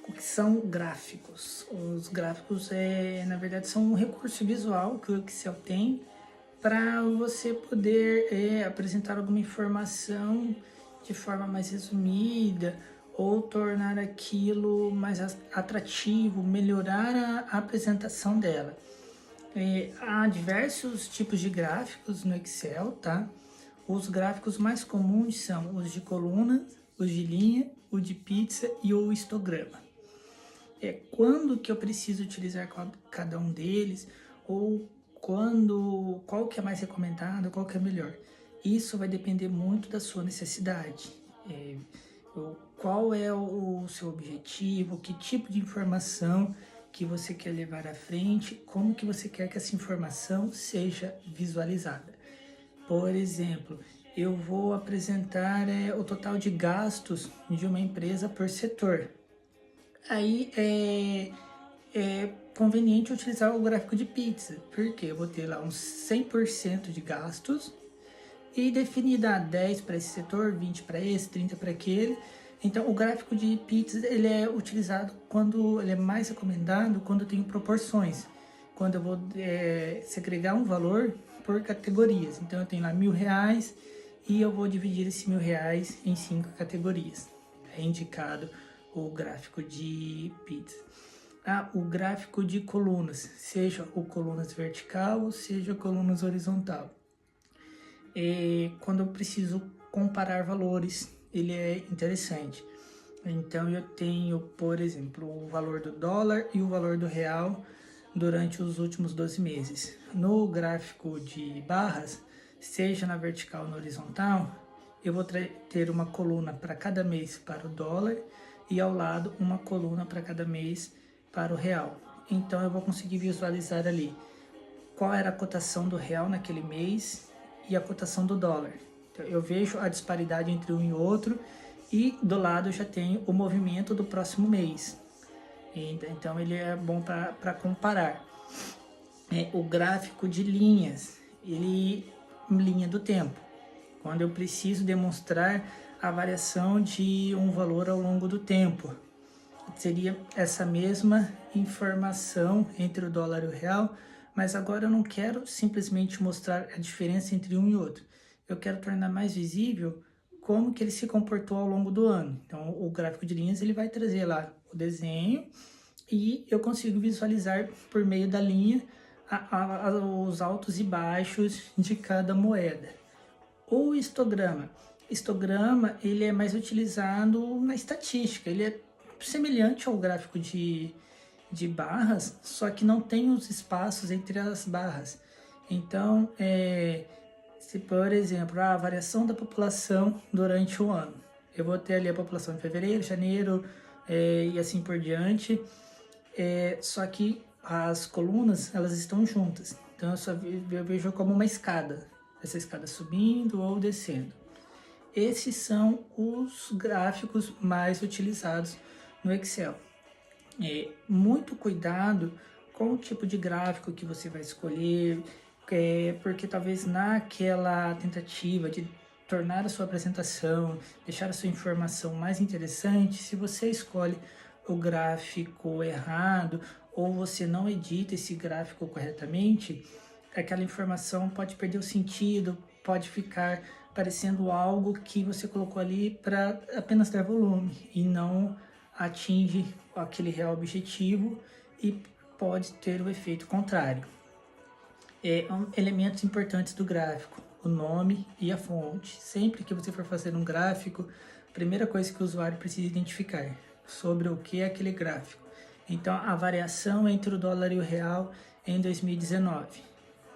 O que são gráficos? Os gráficos, na verdade, são um recurso visual que o Excel tem para você poder apresentar alguma informação de forma mais resumida ou tornar aquilo mais atrativo, melhorar a apresentação dela. Há diversos tipos de gráficos no Excel, tá? Os gráficos mais comuns são os de coluna, os de linha, o de pizza e o histograma. Quando que eu preciso utilizar cada um deles, ou qual que é mais recomendado, qual que é melhor. Isso vai depender muito da sua necessidade. Qual é o seu objetivo, que tipo de informação que você quer levar à frente, como que você quer que essa informação seja visualizada. Por exemplo, eu vou apresentar o total de gastos de uma empresa por setor. Aí é conveniente utilizar o gráfico de pizza, porque eu vou ter lá uns 100% de gastos e definida 10 para esse setor, 20 para esse, 30 para aquele. Então o gráfico de pizza ele é utilizado quando ele é mais recomendado quando eu tenho proporções, quando eu vou segregar um valor por categorias. Então eu tenho lá R$1.000 e eu vou dividir esse R$1.000 em 5 categorias. É indicado o gráfico de pizza. O gráfico de colunas, seja o colunas vertical, seja colunas horizontal. Quando eu preciso comparar valores, ele é interessante. Então eu tenho, por exemplo, o valor do dólar e o valor do real durante os últimos 12 meses. No gráfico de barras, seja na vertical ou na horizontal, eu vou ter uma coluna para cada mês para o dólar e ao lado uma coluna para cada mês para o real. Então eu vou conseguir visualizar ali qual era a cotação do real naquele mês e a cotação do dólar. Então, eu vejo a disparidade entre um e outro e do lado eu já tenho o movimento do próximo mês. Então ele é bom para comparar. O gráfico de linhas, linha do tempo, quando eu preciso demonstrar a variação de um valor ao longo do tempo. Seria essa mesma informação entre o dólar e o real, mas agora eu não quero simplesmente mostrar a diferença entre um e outro. Eu quero tornar mais visível como que ele se comportou ao longo do ano. Então, o gráfico de linhas ele vai trazer lá o desenho e eu consigo visualizar por meio da linha os altos e baixos de cada moeda. O histograma. Histograma ele é mais utilizado na estatística, ele é semelhante ao gráfico de barras, só que não tem os espaços entre as barras. Então, se por exemplo, a variação da população durante o ano, eu vou ter ali a população de fevereiro, janeiro e assim por diante, só que as colunas elas estão juntas, então eu vejo como uma escada, essa escada subindo ou descendo. Esses são os gráficos mais utilizados no Excel. Muito cuidado com o tipo de gráfico que você vai escolher, porque talvez naquela tentativa de tornar a sua apresentação, deixar a sua informação mais interessante, se você escolhe o gráfico errado ou você não edita esse gráfico corretamente, aquela informação pode perder o sentido, pode ficar parecendo algo que você colocou ali para apenas dar volume e não atinge aquele real objetivo e pode ter o efeito contrário. Elementos importantes do gráfico, o nome e a fonte. Sempre que você for fazer um gráfico, a primeira coisa que o usuário precisa identificar sobre o que é aquele gráfico. Então, a variação entre o dólar e o real em 2019.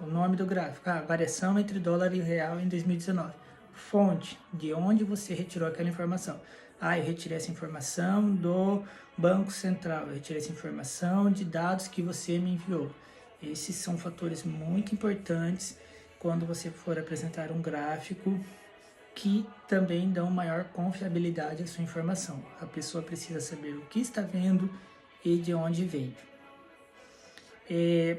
O nome do gráfico, a variação entre o dólar e o real em 2019. Fonte, de onde você retirou aquela informação. Eu retirei essa informação do Banco Central, eu retirei essa informação de dados que você me enviou. Esses são fatores muito importantes quando você for apresentar um gráfico que também dão maior confiabilidade à sua informação. A pessoa precisa saber o que está vendo e de onde veio.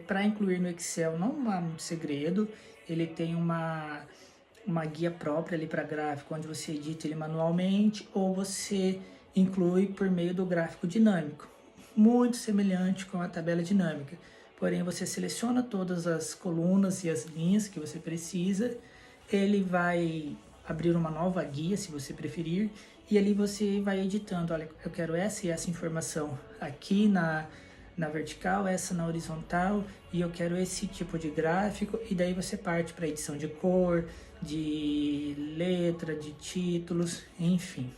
Para incluir no Excel não há muito segredo, ele tem uma guia própria ali para gráfico, onde você edita ele manualmente ou você inclui por meio do gráfico dinâmico, muito semelhante com a tabela dinâmica. Porém, você seleciona todas as colunas e as linhas que você precisa, ele vai abrir uma nova guia, se você preferir, e ali você vai editando. Olha, eu quero essa e essa informação aqui na vertical, essa na horizontal, e eu quero esse tipo de gráfico, e daí você parte para edição de cor, de letra, de títulos, enfim.